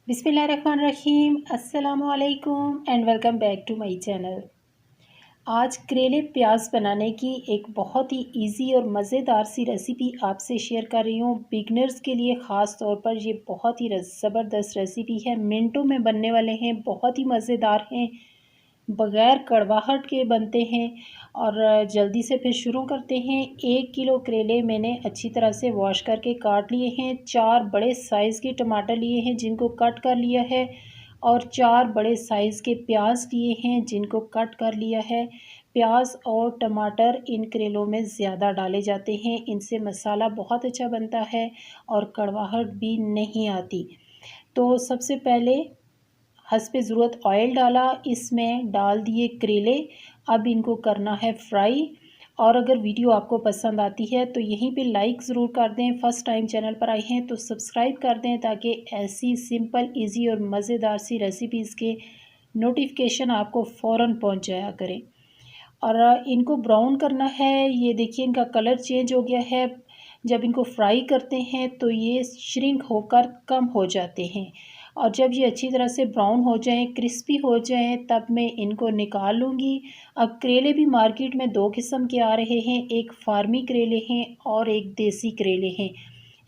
बिस्मिल्लाहिर्रहमानिर्रहीम, अस्सलामु अलैकुम and welcome back to my channel. आज करेले प्याज बनाने की एक बहुत ही इजी और मज़ेदार सी रेसिपी आपसे शेयर कर रही हूँ। बिगनर्स के लिए ख़ास तौर पर ये बहुत ही ज़बरदस्त रेसिपी है। मिनटों में बनने वाले हैं, बहुत ही मज़ेदार हैं, बग़ैर कड़वाहट के बनते हैं। और जल्दी से फिर शुरू करते हैं। 1 किलो करेले मैंने अच्छी तरह से वॉश करके काट लिए हैं। 4 बड़े साइज़ के टमाटर लिए हैं जिनको कट कर लिया है, और 4 बड़े साइज़ के प्याज लिए हैं जिनको कट कर लिया है। प्याज और टमाटर इन करेलों में ज़्यादा डाले जाते हैं, इनसे मसाला बहुत अच्छा बनता है और कड़वाहट भी नहीं आती। तो सबसे पहले हस्बे ज़रूरत ऑयल डाला, इसमें डाल दिए करेले। अब इनको करना है फ्राई। और अगर वीडियो आपको पसंद आती है तो यहीं पे लाइक ज़रूर कर दें। फ़र्स्ट टाइम चैनल पर आए हैं तो सब्सक्राइब कर दें, ताकि ऐसी सिंपल इजी और मज़ेदार सी रेसिपीज़ के नोटिफिकेशन आपको फ़ौरन पहुंच जाया करें। और इनको ब्राउन करना है। ये देखिए इनका कलर चेंज हो गया है। जब इनको फ्राई करते हैं तो ये श्रिंक होकर कम हो जाते हैं, और जब ये अच्छी तरह से ब्राउन हो जाएं, क्रिस्पी हो जाएं, तब मैं इनको निकाल लूँगी। अब करेले भी मार्केट में 2 किस्म के आ रहे हैं, एक फार्मी करेले हैं और एक देसी करेले हैं।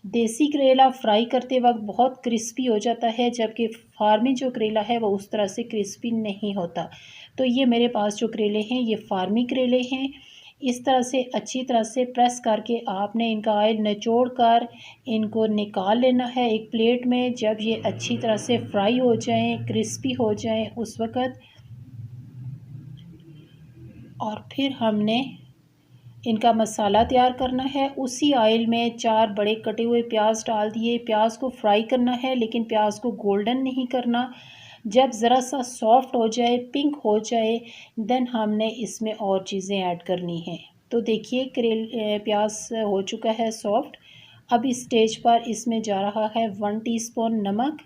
देसी करेला फ्राई करते वक्त बहुत क्रिस्पी हो जाता है, जबकि फार्मी जो करेला है वो उस तरह से क्रिस्पी नहीं होता। तो ये मेरे पास जो करेले हैं ये फार्मी करेले हैं। इस तरह से अच्छी तरह से प्रेस करके आपने इनका ऑयल निचोड़ कर इनको निकाल लेना है एक प्लेट में। जब ये अच्छी तरह से फ्राई हो जाएं, क्रिस्पी हो जाएं, उस वक़्त और फिर हमने इनका मसाला तैयार करना है। उसी ऑयल में 4 बड़े कटे हुए प्याज डाल दिए। प्याज को फ्राई करना है, लेकिन प्याज को गोल्डन नहीं करना। जब ज़रा सा सॉफ्ट हो जाए, पिंक हो जाए, देन हमने इसमें और चीज़ें ऐड करनी हैं। तो देखिए प्याज हो चुका है सॉफ्ट। अब इस स्टेज पर इसमें जा रहा है 1 टीस्पून नमक,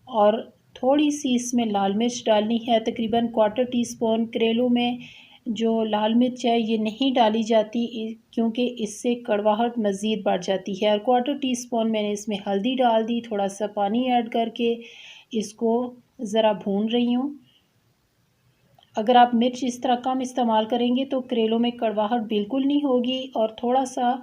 और थोड़ी सी इसमें लाल मिर्च डालनी है, तकरीबन 1/4 टीस्पून। करेलों में जो लाल मिर्च है ये नहीं डाली जाती, क्योंकि इससे कड़वाहट मज़ीद बढ़ जाती है। और 1/4 टीस्पून मैंने इसमें हल्दी डाल दी। थोड़ा सा पानी ऐड करके इसको ज़रा भून रही हूँ। अगर आप मिर्च इस तरह कम इस्तेमाल करेंगे तो करेलों में कड़वाहट बिल्कुल नहीं होगी। और थोड़ा सा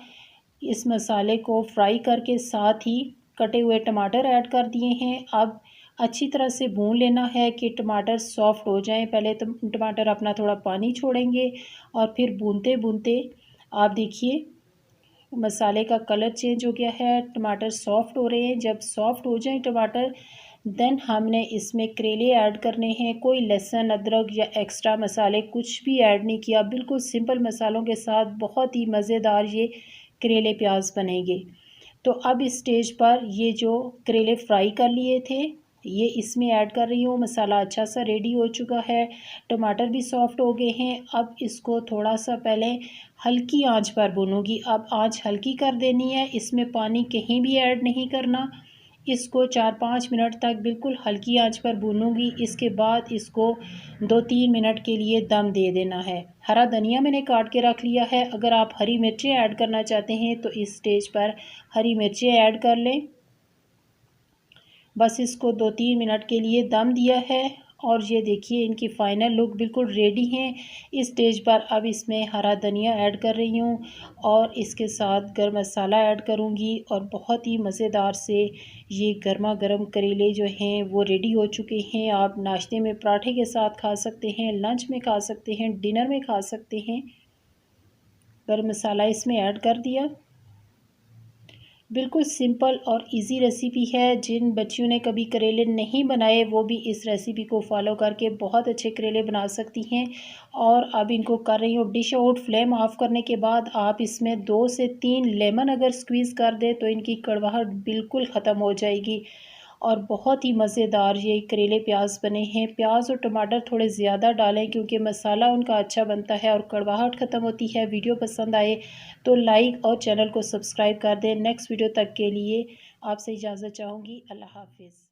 इस मसाले को फ्राई करके साथ ही कटे हुए टमाटर ऐड कर दिए हैं। अब अच्छी तरह से भून लेना है कि टमाटर सॉफ्ट हो जाएं। पहले टमाटर अपना थोड़ा पानी छोड़ेंगे, और फिर भूनते भूनते आप देखिए मसाले का कलर चेंज हो गया है, टमाटर सॉफ्ट हो रहे हैं। जब सॉफ्ट हो जाएं टमाटर, देन हमने इसमें करेले ऐड करने हैं। कोई लहसुन, अदरक या एक्स्ट्रा मसाले कुछ भी ऐड नहीं किया। बिल्कुल सिंपल मसालों के साथ बहुत ही मज़ेदार ये करेले प्याज बनेंगे। तो अब इस स्टेज पर ये जो करेले फ्राई कर लिए थे ये इसमें ऐड कर रही हूँ। मसाला अच्छा सा रेडी हो चुका है, टमाटर भी सॉफ्ट हो गए हैं। अब इसको थोड़ा सा पहले हल्की आंच पर भूनूंगी। अब आंच हल्की कर देनी है, इसमें पानी कहीं भी ऐड नहीं करना। इसको 4-5 मिनट तक बिल्कुल हल्की आंच पर भूनूंगी। इसके बाद इसको 2-3 मिनट के लिए दम दे देना है। हरा धनिया मैंने काट के रख लिया है। अगर आप हरी मिर्चें ऐड करना चाहते हैं तो इस स्टेज पर हरी मिर्चें ऐड कर लें। बस इसको 2-3 मिनट के लिए दम दिया है, और ये देखिए इनकी फ़ाइनल लुक बिल्कुल रेडी हैं। इस स्टेज पर अब इसमें हरा धनिया ऐड कर रही हूँ, और इसके साथ गरम मसाला ऐड करूँगी। और बहुत ही मज़ेदार से ये गर्मा गर्म करेले जो हैं वो रेडी हो चुके हैं। आप नाश्ते में पराठे के साथ खा सकते हैं, लंच में खा सकते हैं, डिनर में खा सकते हैं। गरम मसाला इसमें ऐड कर दिया। बिल्कुल सिंपल और इजी रेसिपी है। जिन बच्चियों ने कभी करेले नहीं बनाए वो भी इस रेसिपी को फॉलो करके बहुत अच्छे करेले बना सकती हैं। और अब इनको कर रही हूँ डिश आउट। फ्लेम ऑफ करने के बाद आप इसमें 2 से 3 लेमन अगर स्क्वीज़ कर दें तो इनकी कड़वाहट बिल्कुल ख़त्म हो जाएगी, और बहुत ही मज़ेदार ये करेले प्याज बने हैं। प्याज और टमाटर थोड़े ज़्यादा डालें, क्योंकि मसाला उनका अच्छा बनता है और कड़वाहट ख़त्म होती है। वीडियो पसंद आए तो लाइक और चैनल को सब्सक्राइब कर दें। नेक्स्ट वीडियो तक के लिए आपसे इजाज़त चाहूँगी। अल्लाह हाफ़िज़।